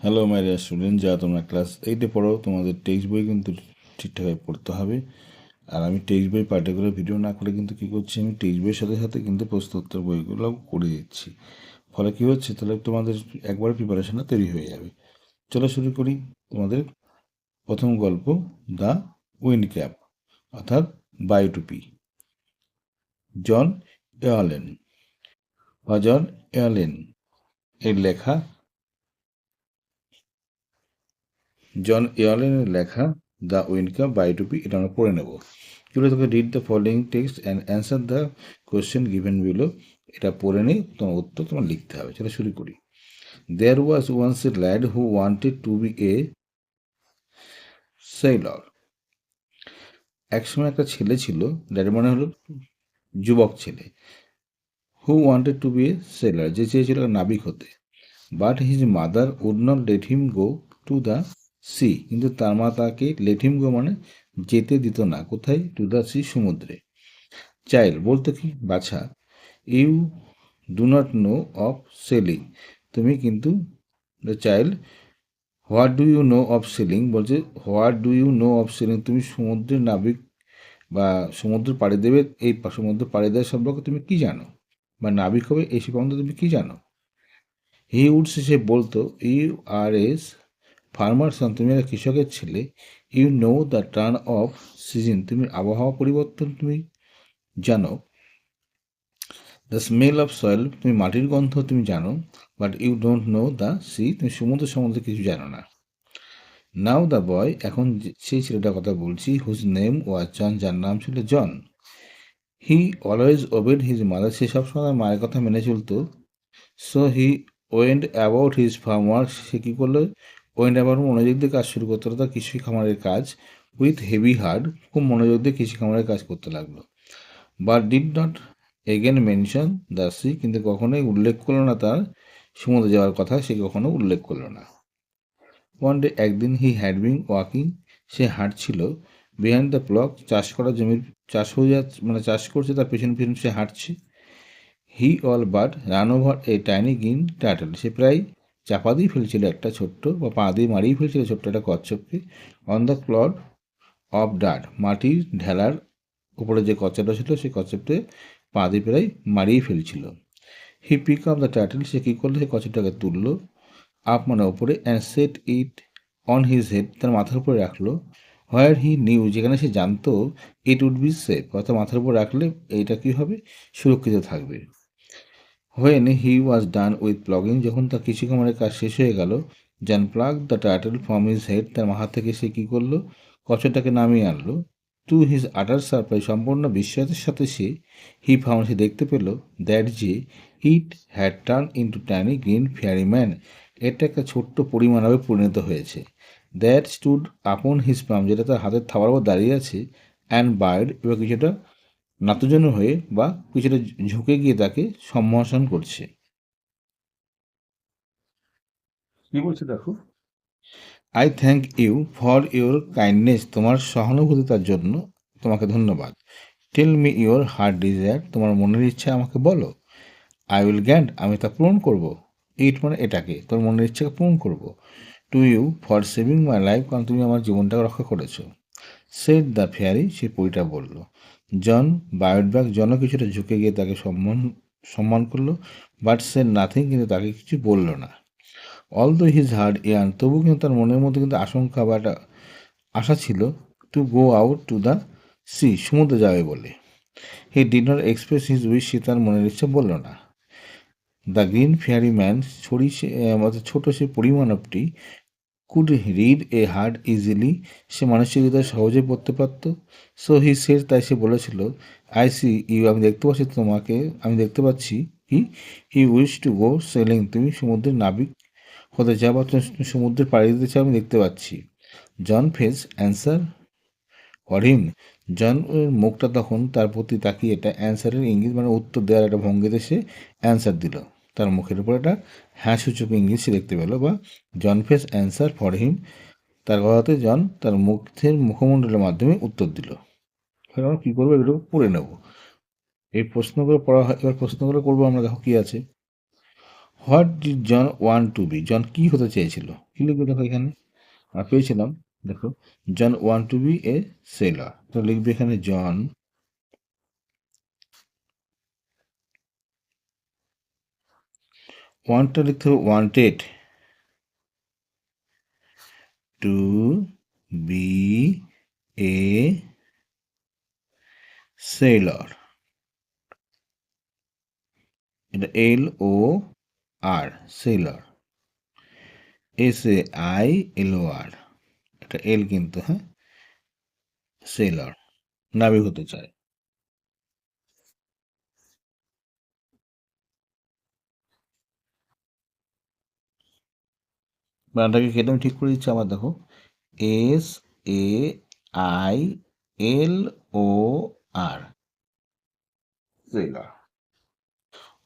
Hello my dear student, যা তোমরা class 8-এ পড়ো তোমাদের টেক্সট বই কিন্তু ঠিকঠাকভাবে পড়তে হবে। আর আমি টেক্সট বই পার্টিকুলার ভিডিও না করে কিন্তু কী করছি, আমি টেক্সট বইয়ের সাথে সাথে কিন্তু প্রশ্নোত্তর বইগুলো করে দিচ্ছি। ফলে কী হচ্ছে, তাহলে তোমাদের একবার প্রিপারেশনটা তৈরি হয়ে যাবে। চলো শুরু করি। তোমাদের প্রথম গল্প দ্য উইন্ড ক্যাপ অর্থাৎ বায়োটুপি। জন এয়ারলেন বা জন এয়ারলেন এর লেখা, জন এয়ারলেনের লেখা দ্য উইন্ড ক্যাপ বায়োটুপি, এটা আমরা পড়ে নেব। চলো তোকে read the following text and answer the question given below. এটা পড়ে নিয়ে তোমার উত্তর তোমার লিখতে হবে। চলো শুরু করি। There was once a lad who wanted to be a sailor. একসময় একটা ছেলে ছিল, ল্যাড মানে হলো যুবক ছেলে। Who wanted to be a sailor, যে চেয়েছিল নাবিক হতে। But his mother would not let him go to the sea, কিন্তু তার মা তাকে লেট হিম গো মানে যেতে দিত না। কোথায়? টু দ্য সি, সমুদ্রে। চাইল্ড বলতে কি? বাছা। You do not know of sailing, তুমি কিন্তু, the child, what do you know of sailing বলছে, what do you know of sailing, তুমি সমুদ্রের নাবিক বা সমুদ্র পাড়ি দেবে, এই সমুদ্র পাড়ি দেওয়ার সম্পর্কে তুমি কি জানো, বা নাবিক হবে এই সম্বন্ধে তুমি কি জানো। হি উডস, সে বলতো, you are as farmer son, তুমি একটা কৃষকের ছেলে। You know the turn of season, তুমি আবহাওয়া পরিবর্তন তুমি জানো। দ্য স্মেল অফ সয়েল, তুমি মাটির গন্ধ তুমি জানো। But you don't know the sea, তুমি সমুদ্র সম্বন্ধে কিছু জানো না। নাও দ্য বয়, এখন সেই ছেলেটার কথা বলছি, হুজ নেম ওয়াজ জন, যার নাম ছিল John. He always obeyed his mother, সে সবসময় মায়ের কথা মেনে চলতো। So he went about his farm work, সে কী করলো? ওয়েন্ট অ্যাবাউট মনোযোগ দিয়ে কাজ শুরু করতে হলো, তার কৃষি খামারের কাজ। উইথ হেভি হার্ড, খুব মনোযোগ দিয়ে কৃষি খামারের কাজ করতে লাগলো। But did not again mention the sea, কিন্তু কখনোই উল্লেখ করলো না তার সমুদ্রে যাওয়ার কথা, সে কখনো উল্লেখ করলো না। ওয়ান ডে, একদিন, হি হ্যাড বিন ওয়াকিং, সে হাঁটছিল। বিহাইন্ড দ্য প্লক, চাষ করা জমির, চাষ হয়ে যাচ্ছে মানে চাষ করছে, তার পেছন পেছন সে হাঁটছে। He all but ran over a tiny green turtle, সে প্রায় চাপা দিয়ে ফেলছিল একটা ছোট্ট, বা পা দিয়ে মারিয়ে ফেলছিল ছোট্ট একটা কচ্ছপকে। অন দ্য ক্লড অফ ডাট, মাটির ঢেলার উপরে যে কচ্ছপটা ছিল সেই কচ্ছপটা পা দিয়ে প্রায় মারিয়ে ফেলছিল। He pick up the turtle, সে কী করলো? সেই কচ্ছপটাকে তুললো। আপ মানে ওপরে, and set it on his head, তার মাথার উপরে রাখলো। হোয়ার হি নিউ, যেখানে সে জানতো, ইট উড বি সেফ, অর্থাৎ মাথার উপর রাখলে এইটা কী হবে? সুরক্ষিত থাকবে। When he was done with প্লগিং, যখন তার কৃষি খামারের কাজ শেষ হয়ে গেল, John plucked the turtle from his head, তার মাথা থেকে সে কী করলো? কচ্ছপটাকে নামিয়ে আনলো। টু হিজ আটার সারপ্রাইজ, সম্পূর্ণ বিস্ময়ের সাথে হি ফাউন্ড, সে দেখতে পেল, দ্যাট যে ইট had turn into tiny green fairy man, এটা একটা ছোট্ট পরিমাণবে পরিণত হয়েছে। দ্যাট স্টুড আপন হিজ পাম, যেটা তার হাতের থাবার উপর দাঁড়িয়ে আছে। অ্যান্ড বার্ড, এবার কিছুটা নাতুজন হয়ে বা কিছুটা ঝুঁকে গিয়ে তাকে সম্ভাষণ করছে। কি বলছে দেখো, I thank you for your kindness, তোমার সহানুভূতিতার জন্য তোমাকে ধন্যবাদ। Tell me your heart desire, তোমার মনের ইচ্ছা আমাকে বলো। আই উইল গ্র্যান্ট, আমি তা পূরণ করব। ইট মানে এটাকে, তোমার মনের ইচ্ছাকে পূরণ করব। To you for saving my life, কারণ তুমি আমার জীবনটাকে রক্ষা করেছো। সেড দ্য ফেয়ারি, সে পরিটা বলল। জন বায়োড ব্যাগ, জনও কিছুটা ঝুঁকে গিয়ে তাকে সম্মান করলো। বাট সে নাথিং, কিন্তু তাকে কিছু বলল না। অল দো হিজ হার্ড ইয়ার্ন, তবু কিন্তু তার মনের মধ্যে কিন্তু আশঙ্কা বা একটা আশা ছিল, to go out to the sea, সমুদ্রে যাবে বলে। He did not express his wish, সে তার মনের ইচ্ছা বলল না। দ্য গ্রিন ফেয়ারি ম্যান, ছোট সে পরিমাণবটি, could read a heart easily, সে মানুষের হৃদয় সহজে পড়তে পারত। সো হি সেড, তাই সে বলেছিল, আই সি ইউ, আমি দেখতে পাচ্ছি তোমাকে, আমি দেখতে পাচ্ছি কি, you wish to go sailing, তুমি সমুদ্রের নাবিক হতে চাও বা তুমি সমুদ্রে পাড়ি দিতে চাও, আমি দেখতে পাচ্ছি। জন ফেস অ্যান্সার ফর হিম, জন মুখটা তখন তার প্রতি তাকিয়ে এটা অ্যান্সারের ইঙ্গিত মানে উত্তর দেওয়ার একটা ভঙ্গিতে সে অ্যান্সার দিল। তার মুখের উপর একটা হ্যাঁ সূচক ইঙ্গিত সে দেখতে পেল, বা জন ফেস অ্যান্সার ফর হিম, তার কথাতে জন তার মুখমণ্ডলের মাধ্যমে উত্তর দিল। এবার আমরা কী করবো? এগুলো পড়ে নেব। এই প্রশ্নগুলো পড়া হয়, এবার প্রশ্নগুলো করবো আমরা। দেখো কী আছে। What did John want to be, John কী হতে চেয়েছিল? কি লিখবে দেখো এখানে পেয়েছিলাম, দেখো John want to be a sailor, তো লিখবে এখানে জন ওয়ান্টটা লিখতে হবে wanted to be a sailor, এটা LOR সেলার, SAILOR, এটা এল কিন্তু, হ্যাঁ, সেলার, নাবিক হতে চায়। বানানটাকে কেটে আমি ঠিক করে দিচ্ছি আবার দেখো, SAILOR সেলার।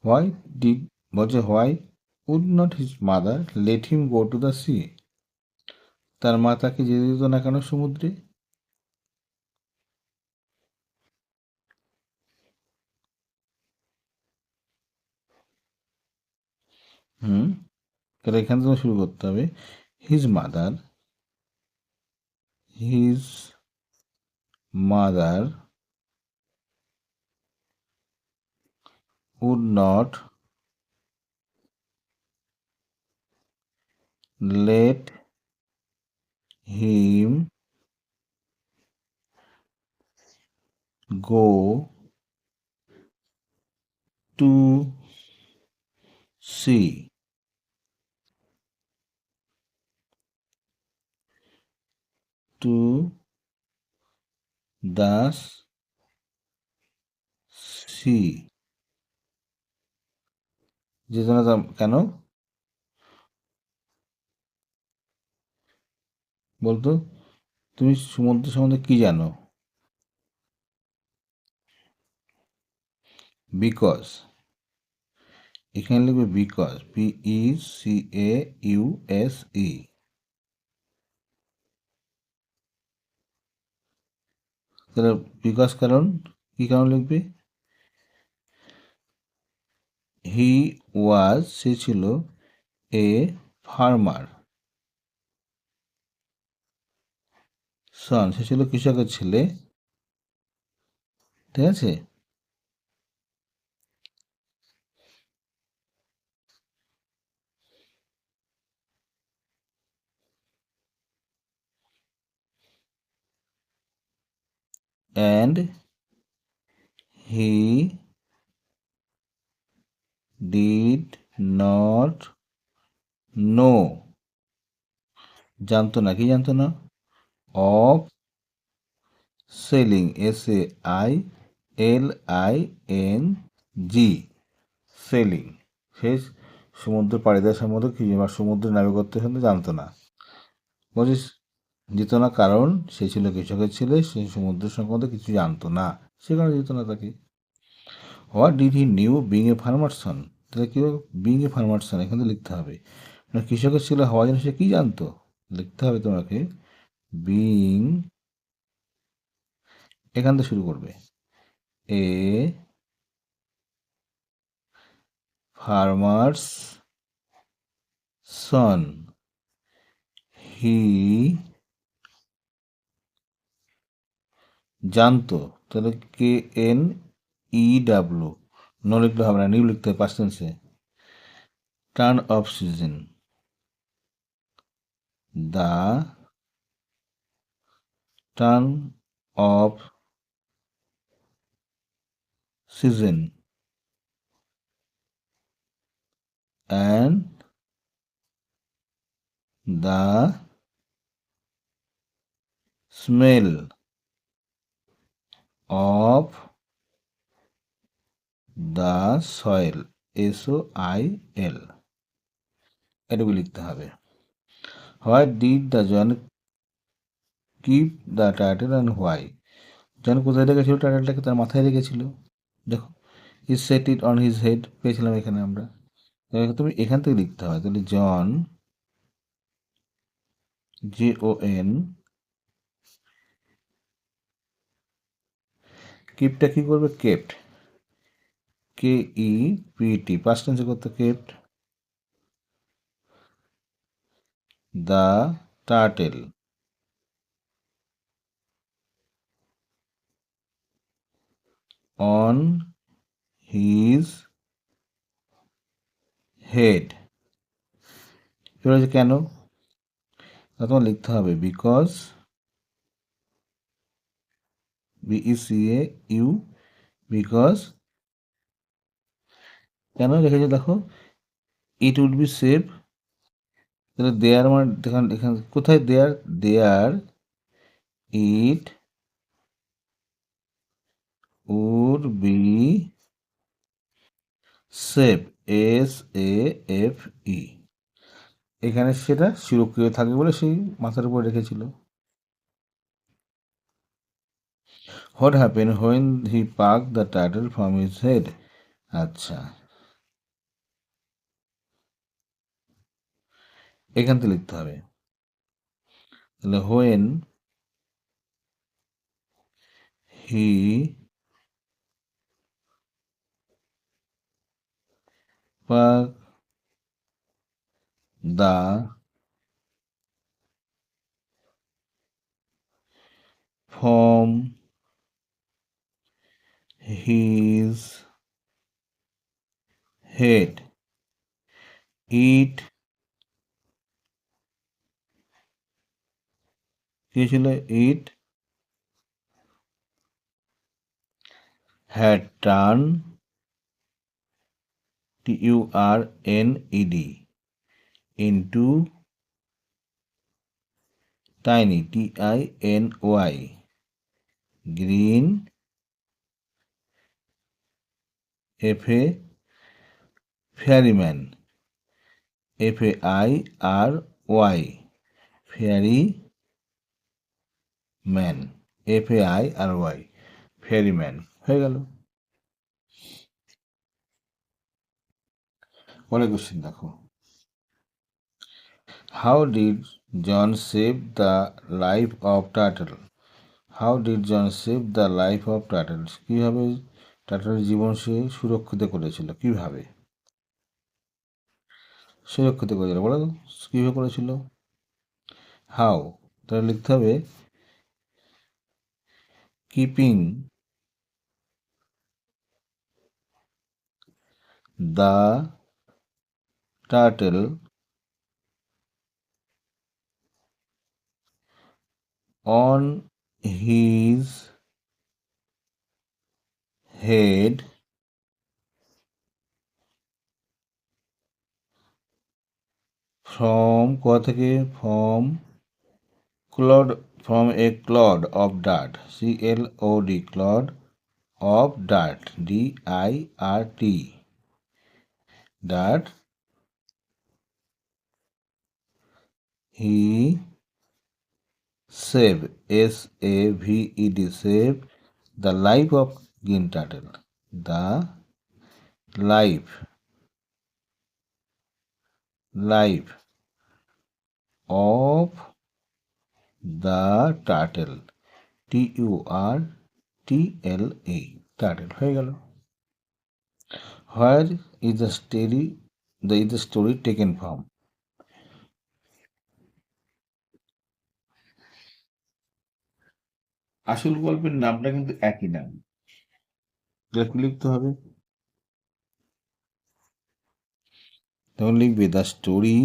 হোয়াই ডিড, বলছে why would not his mother let him go to the sea, তার মা তাকে যেতে দিত না কেন সমুদ্রে? হুম, তাহলে এখান থেকে শুরু করতে হবে, his mother, his mother would not let him go to sea, to the sea, যেত না কেন বলতো? তুমি সমুদ্র সম্বন্ধে কি জানো? বিকজ, এখানে লিখবে বিকজ, PECAUSE, তাহলে বিকজ কারণ, কি কারণ লিখবে? হি ওয়াজ, সে ছিল, এ ফার্মার সন, সে ছিল কৃষকের ছেলে, ঠিক আছে। And he did not know, জানতো না, কি জানতো না? অফ সেলিং, SAILING, সেলিং, সে সমুদ্র পাড়ি দেওয়ার সম্বন্ধে কি বা সমুদ্রে নাবিকত্বের সম্বন্ধে জানতো না। বলছিস যেত না কারণ সে ছিল কৃষকের ছেলে, সে সমুদ্র সম্বন্ধে কিছু জানতো না, সে কারণে যেত না তাকে। What did he knew being a farmer son, তাহলে কি বিং এ ফার্মার সন এখানে লিখতে হবে, কৃষকের ছেলে হওয়ার জন্য সে কি জানতো, লিখতে হবে তোমাকে বিং, এখান থেকে শুরু করবে, এ ফার্মার্স সন, হি জানতো, তাহলে KNEW, নো লিখলে হবে না, নিউ লিখতে হবে পাস্ট টেন্সে। Turn of season, the turn of season and the smell of the soil, SOIL, এটুকু লিখতে হবে। Why did the John keep the title and why, John কোথায় রেখেছিল টাইটেলটাকে? তার মাথায় রেখেছিল, দেখো, he set it on his head, পেয়েছিলাম এখানে আমরা। তুমি এখান থেকে লিখতে হয়, তাহলে জন, JON, কিপটা কি করবে? কেপ্ট, KEPT, পাস্ট টেন্সে করতে kept, the turtle on his head. এবার হচ্ছে কেন, তোমার লিখতে হবে বিকজ, BECAU, বিকজ। কেন লিখেছে দেখো, ইট উড বি সেফ। তাহলে দেয়ার মানে এখানে এখানে কোথায় there, there it would be safe, SAFE। এখানে সেটা সুরক্ষিত থাকবে বলে সেই মাথার উপর রেখেছিল। What happen when he pick the title from his head. আচ্ছা, এখান থেকে লিখতে হবে। তাহলে when he pick the from his head, it কি ছিল, it had turn, TURNED, into tiny, TINY, green, FA, fairy man, FAIRY, fairy man, FAIRY, fairy man. হয়ে গেল। পরে কোশ্চেন দেখো, how did John save the life of turtle. How did John save the life of turtle, কীভাবে টার্টলের জীবন সে সুরক্ষিত করেছিল, কীভাবে সুরক্ষিত করেছিল বলো তো, কীভাবে করেছিল। হাউ, তাহলে লিখতে হবে keeping the turtle on his head from, কোথা থেকে, from clod, from a clod of dirt, CLOD, clod of dirt, DIRT, dirt, he save, SAVED, save the life of green turtle, the life, life of the turtle, TURTLE, turtle. হয়ে গেল। Where is the story, is the story taken from. আসল গল্পের নামটা কিন্তু একই নাম, লিখতে হবে। তখন লিখবে the story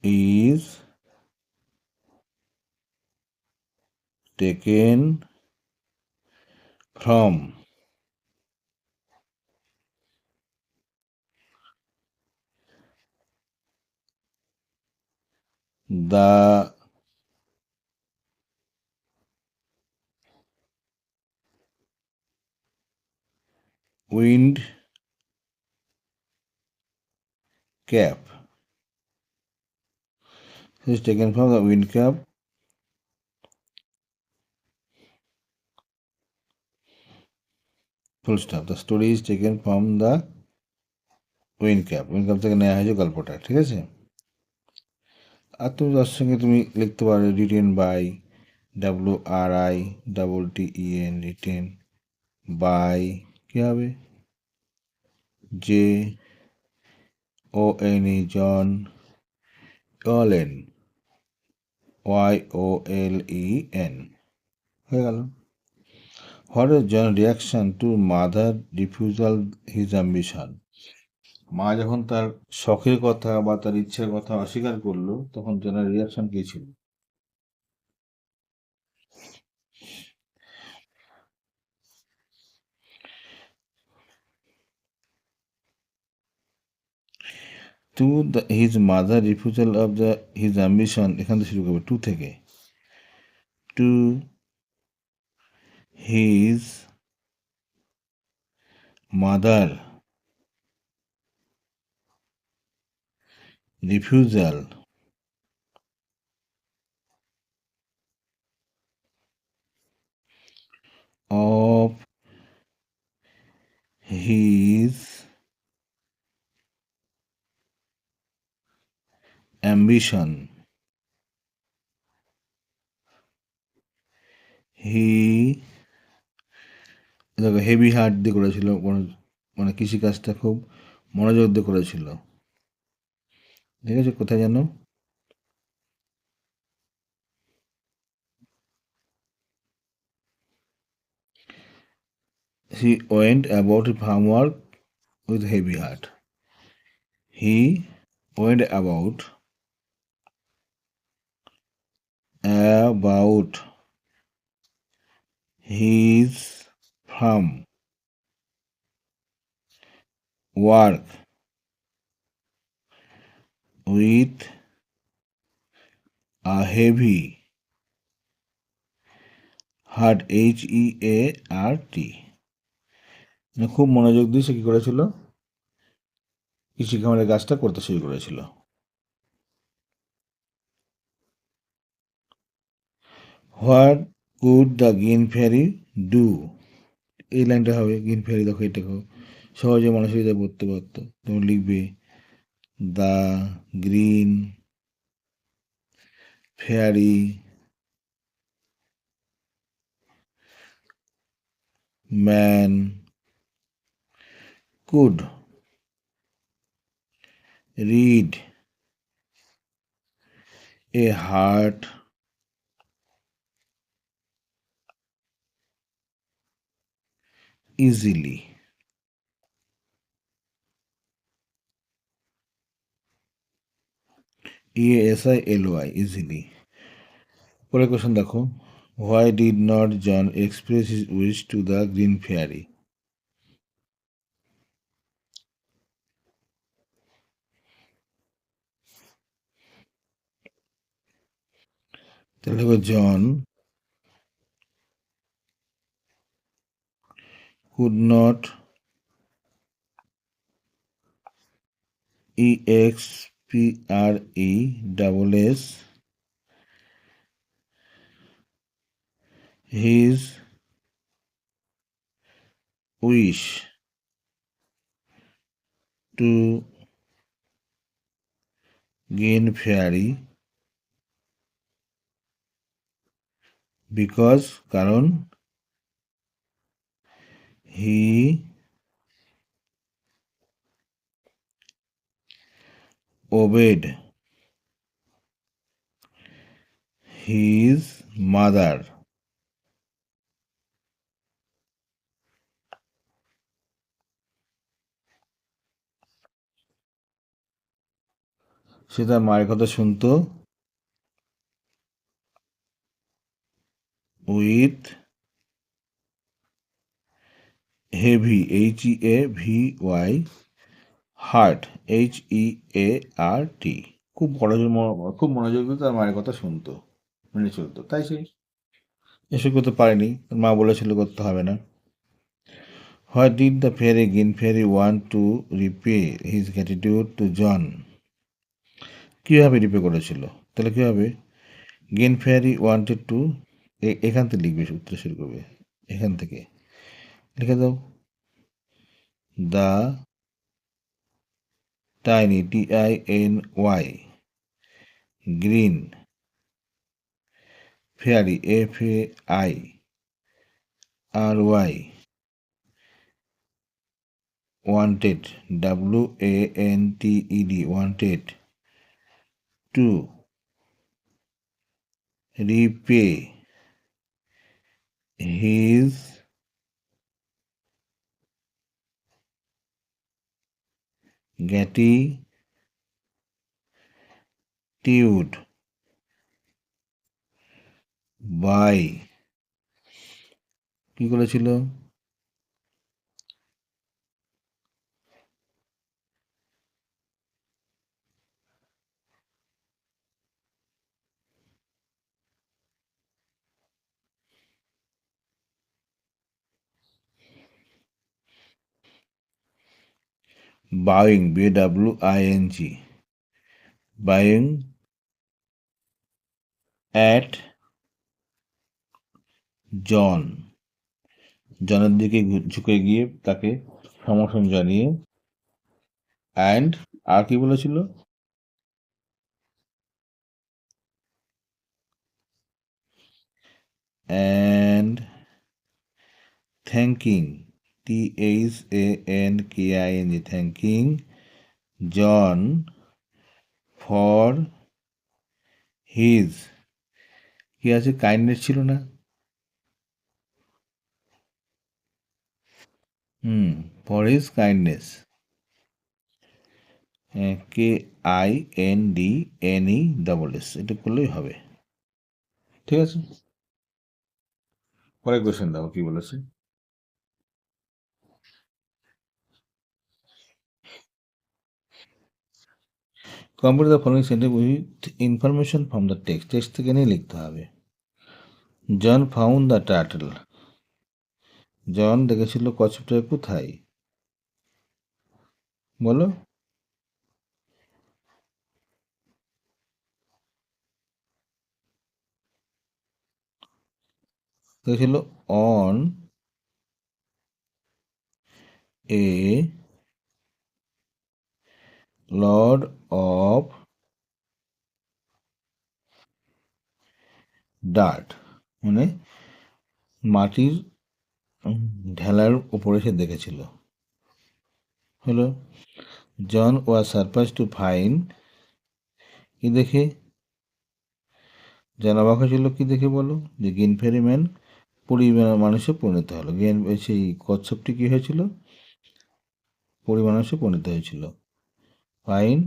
is taken from the wind cap, is taken from the wind cap, full stop. The story is taken from the wind cap, wind cap থেকে নেওয়া হয়েছে গল্পটা, ঠিক আছে। আর তুমি তার সঙ্গে তুমি লিখতে পারো written by, WRITTEN, written by, কী হবে, যে O-N-E, জন, Yolen, Y-O-L-E-N, হয়ে গেল। What is John's reaction to mother refusal his ambition? মা যখন তার শখের কথা বা তার ইচ্ছার কথা অস্বীকার করলো, তখন জনের রিয়াকশন কি ছিল? To his mother refusal of the his ambition, এখান থেকে শুরু করবে টু থেকে। To his mother refusal of his ambition, he দেখো হেভি হার্ট দিয়ে করেছিল, মানে কৃষিকাজটা খুব মনোযোগ দিয়ে করেছিল। ঠিক আছে, কোথায় যেন he went about farm work with heavy heart. He went about his farm work with a heavy heart, H-E-A-R-T, খুব মনোযোগ দিয়ে সে কি করেছিল, কৃষি খামারের কাজটা করতে শুরু করেছিল। What could the green fairy do, এই লাইনটা হবে গ্রিন ফেয়ারি, দেখো এটা খুব সহজে মানুষের যা পড়তে পারতো। তুমি লিখবে the green fairy man could read a heart easily. EASILY, easily. পরের কোশ্চেন দেখো, why did not John express his wish to the green fairy? তাহলে দেখো জন could not EXPRESS his wish to gain fairy because কারণ he obeyed his mother সে তার মায়ের কথা শুনতো with heavy, HEAVY, heart, HEART, খুব মনোযোগ দিয়ে তার মায়ের কথা শুনতো, মেনে চলতো। তাই সে এসব করতে পারেনি, তার মা বলেছিল করতে হবে না। What did the fairy green fairy want to repay his gratitude to John? কীভাবে রিপে করেছিল? তাহলে কী হবে, গ্রিন ফেয়ারি ওয়ান্টেড টু, এখান থেকে লিখবে, উত্তর শুরু করবে এখান থেকে, লিখে দাও the tiny, TINY, green fairy, FAIRY, wanted, wanted, wanted to repay his gratitude by কি করেছিল? bowing, bowing, bowing at জন, জনের দিকে ঝুঁকে গিয়ে তাকে সমর্থন জানিয়ে, অ্যান্ড আর কি বলেছিল? And thanking, thanking, thanking John for his, কি আছে, কাইন্ডনেস ছিল না? ফর হিজ কাইন্ডনেস, KINDNESS, এটা করলেই হবে। ঠিক আছে, পরে কোয়েশ্চেন দাও কি বলেছে। Complete the following sentence with information from the text, text থেকে নিয়ে লিখতে হবে। John found the turtle, John দেখেছিল কচ্ছপটাকে কোথায়? বলো। দেখেছিল on a lord of dirt, মানে মাটির ঢেলার উপরে সে দেখেছিল। হলো, John was surprise to find, কি দেখে? জন অবাক হয়েছিল কি দেখে বলো? যে গ্রিনফেরি ম্যান মানুষে পরিণত হলো। সেই কচ্ছপটি কি হয়েছিল? মানুষে পরিণত হয়েছিল। Fine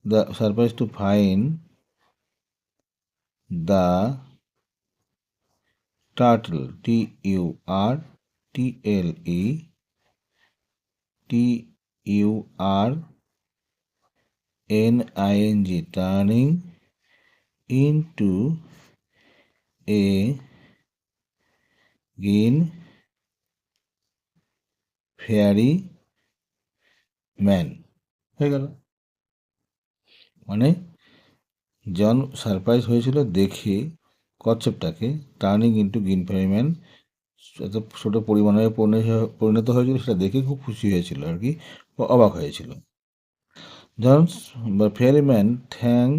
the surprise to find the turtle, TURTLE, turning into a green fairy man, হয়ে গেল। মানে জন সারপ্রাইজ হয়েছিল দেখে কচ্ছপটাকে, turning into green fairy man, এত ছোটো পরিমাণে পরিণত হয়েছিল, সেটা দেখে খুব খুশি হয়েছিল আর কি, অবাক হয়েছিল। জন বা fairy man thank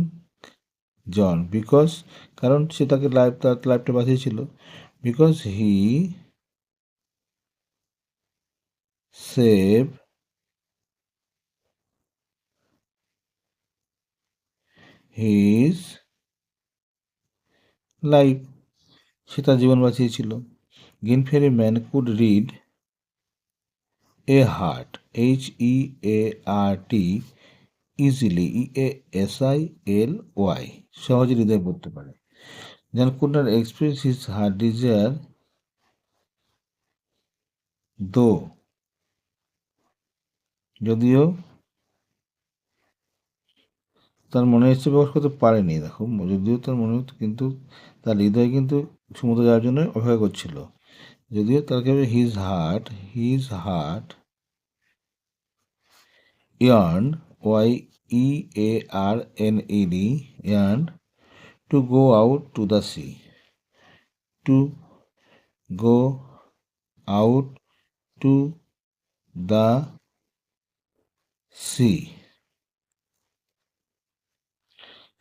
John because, কারণ সে তাকে তার লাইফটা বাঁচিয়েছিল, because he save his life, সে তার জীবন বাঁচিয়েছিল। Green fairy man could read a heart, HEART, easily, EASILY, সহজে হৃদয় পড়তে পারে। John could not express his heart desire though, যদিও তার মনে ইচ্ছে প্রকাশ করতে পারেনি। দেখো, যদিও তার মনে, কিন্তু তার হৃদয় কিন্তু সমুদ্রে যাওয়ার জন্য অপেক্ষা করছিল। যদিও তাকে his heart yarn, YEARNED, yarn two go out to the C, two go out to the sea,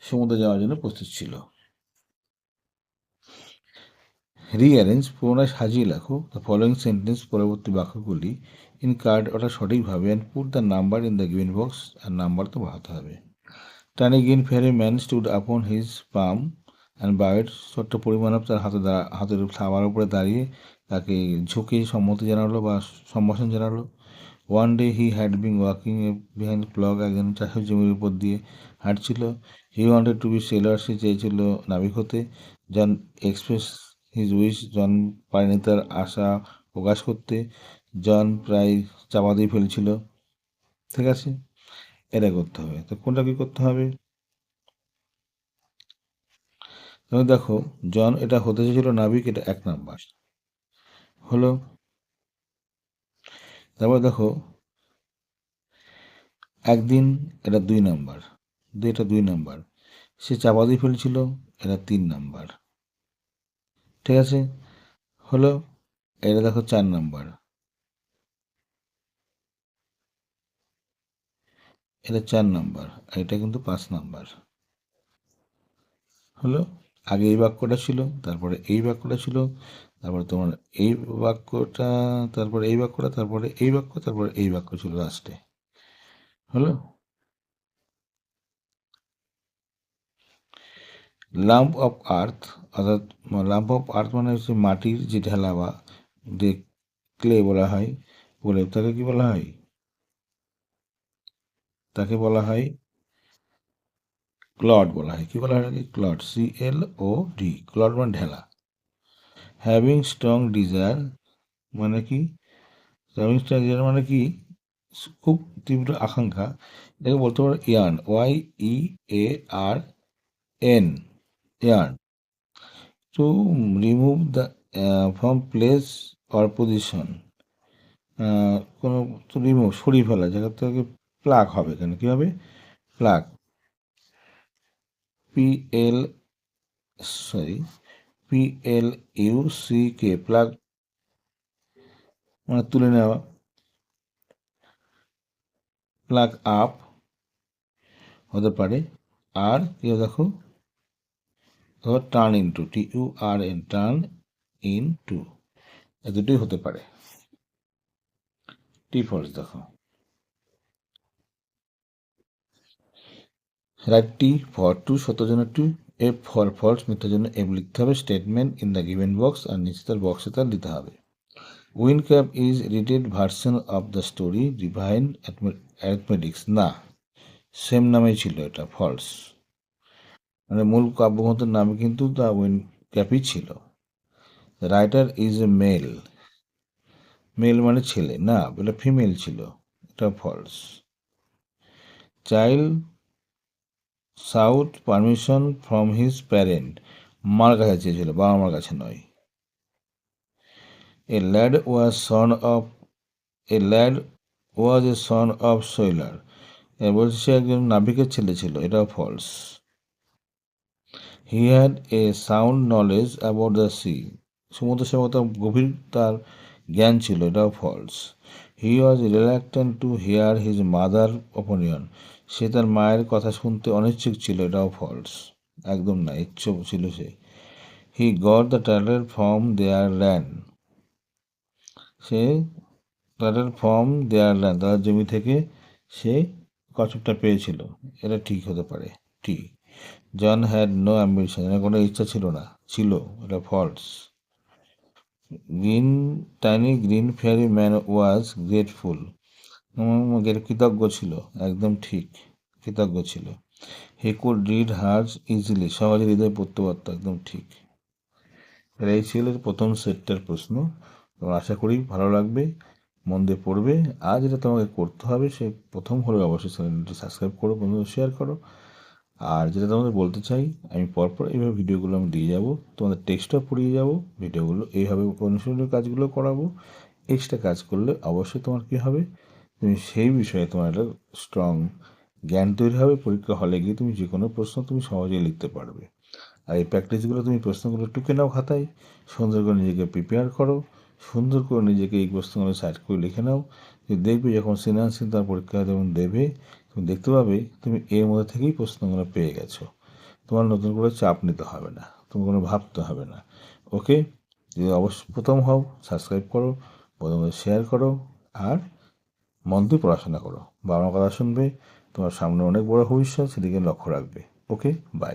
সমুদ্রে যাওয়ার জন্য প্রস্তুত ছিল। রিঅ্যারেঞ্জ পুনরায় সাজিয়ে লেখো দ্য ফলোয়িং সেন্টেন্স পরবর্তী বাক্যগুলি ইন কার্ড ওটা সঠিকভাবে and put the number in the given box আর নাম্বার তো বসাতে হবে। Tiny green fairy man stood upon his palm and bowed ছোট্ট পরিমাণব তার হাতের খাবার উপরে দাঁড়িয়ে তাকে ঝুঁকে সম্মতি জানালো বা সম্ভাষণ জানালো। One day he had been walking behind clock, একজন চাষের জমির উপর দিয়ে হাঁটছিল। He wanted to be sailor, সে চেয়েছিল নাবিক হতে। John express his wish, John পারেনি তার আশা প্রকাশ করতে। জন প্রায় চাপা দিয়ে ফেলছিল। ঠিক আছে, এটা করতে হবে। তো কোনটা কি করতে হবে? তুমি দেখো, জন এটা হতে চেয়েছিল নাবিক, এটা 1 নাম্বার হলো। তারপর দেখো একদিন, এটা 2 নাম্বার। এটা 2 নাম্বার। সে চাপা দিয়ে ফেলছিল, এটা 3 নাম্বার। ঠিক আছে, হলো। এটা দেখো 4 নাম্বার, এটা 4 নাম্বার, আর এটা কিন্তু 5 নাম্বার হলো। আগে এই বাক্যটা ছিল, তারপরে এই বাক্যটা ছিল, তারপরে তোমার এই বাক্যটা, তারপরে এই বাক্যটা, তারপরে এই বাক্য, তারপরে এই বাক্য ছিল লাস্টে হলো। লাম্প অফ আর্থ, অর্থাৎ লাম্প অফ আর্থ মানে হচ্ছে মাটির যে ঢেলা বা যে ক্লে বলা হয়, বলে তাকে কি বলা হয়? তাকে বলা হয় ক্লড বলা হয়। কি বলা হয়? ক্লড, CLOD, ক্লড মানে ঢেলা। হ্যাভিং স্ট্রং ডিজায়ার মানে কি? হ্যাভিং স্ট্রং ডিজায়ার মানে কি? খুব তীব্র আকাঙ্ক্ষা। এটাকে বলতে পারো yarn, YEARN, yarn. To remove the from place or position, কোনো রিমুভ সরিয়ে ফেলা, জায়গা থেকে প্লাগ হবে। এখানে কী হবে? Plug, PL sorry PLUCK, plug মানে তুলে নেওয়া। প্লাগ আপ হতে পারে। আর কি দেখো, turn into, TURN, turn into, a দুটোই হতে পারে। টি ফলস দেখো, রাইট টি ফর টু, সত্যের জন্য টু, এফ ফর ফলস, মিথ্যার জন্য এফ লিখতে হবে। Statement in the given box, আর নিচে তার বক্সে তার দিতে হবে। উইনক্যাপ is retold version of the story divine arithmetics, না, সেম নামেই ছিল, এটা ফলস। মানে মূল কাব্যগ্রন্থের নামে কিন্তু দ্য উইনক্যাপই ছিল। Writer is a male, male মানে ছেলে, না, এটা ফিমেল ছিল, এটা false. Child sought permission from his parent, মার কাছে চেয়েছিল, বাবা মার কাছে নয়। A lad was son of, a lad was a son of sailor, বলছে সে একজন নাবিকের ছেলে ছিল, এটাও false. He had a sound knowledge about the sea, সমুদ্র সম্পর্কে গভীর তার জ্ঞান ছিল, এটাও false. He was reluctant two here his mother opinion, সে তার মায়ের কথা শুনতে অনিচ্ছুক ছিল, এটাও ফলস, একদম না, ইচ্ছুক ছিল সে। He got the title from their land, সে টাইটেল ফ্রম দেয়ার ল্যান্ড, তার জমি থেকে সে কচ্ছপটা পেয়েছিল, এটা ঠিক হতে পারে, T. John had no ambition, এর কোনো ইচ্ছা ছিল না, ছিল, এটা false. Green tiny green fairy man was grateful, কৃতজ্ঞ ছিল, একদম ঠিক, কৃতজ্ঞ ছিল। He could read hearts easily, সহজে হৃদয় পড়তে পারত, একদম ঠিক। এই ছিল প্রথম সেটটার প্রশ্ন। তোমার আশা করি ভালো লাগবে, মন দিয়ে পড়বে। আর যেটা তোমাকে করতে হবে, সে প্রথম হলে অবশ্যই চ্যানেলটি সাবস্ক্রাইব করো, বন্ধুদের শেয়ার করো। আর যেটা তোমাদের বলতে চাই, আমি পরপর এইভাবে ভিডিওগুলো আমি দিয়ে যাব, তোমাদের টেক্সটও পড়িয়ে যাব, ভিডিওগুলো এইভাবে অনুশীলনের কাজগুলো করাবো। এক্সট্রা কাজ করলে অবশ্যই তোমার কী হবে, তুমি সেই বিষয়ে তোমার একটা স্ট্রং জ্ঞান তৈরি হবে। পরীক্ষা হলে গিয়ে তুমি যে কোনো প্রশ্ন তুমি সহজেই লিখতে পারবে। আর এই প্র্যাকটিসগুলো তুমি প্রশ্নগুলো টুকে নাও খাতায়, সুন্দর করে নিজেকে প্রিপেয়ার করো, সুন্দর করে নিজেকে এই প্রশ্নগুলো সাইড করে লিখে নাও। তুমি দেখবে যখন সিনান্সিন তার পরীক্ষা যখন দেবে, তুমি দেখতে পাবে তুমি এর মধ্যে থেকেই প্রশ্নগুলো পেয়ে গেছো। তোমার নতুন করে চাপ নিতে হবে না, তোমার কোনো ভাবতে হবে না। ওকে, যদি অবশ্যই প্রথম হও সাবস্ক্রাইব করো, বন্ধুদের শেয়ার করো, আর মন দিয়ে পড়াশোনা করো। বাবা মার কথা শুনবে, তোমার সামনে অনেক বড় ভবিষ্যৎ, সেদিকে লক্ষ্য রাখবে। ওকে, বাই।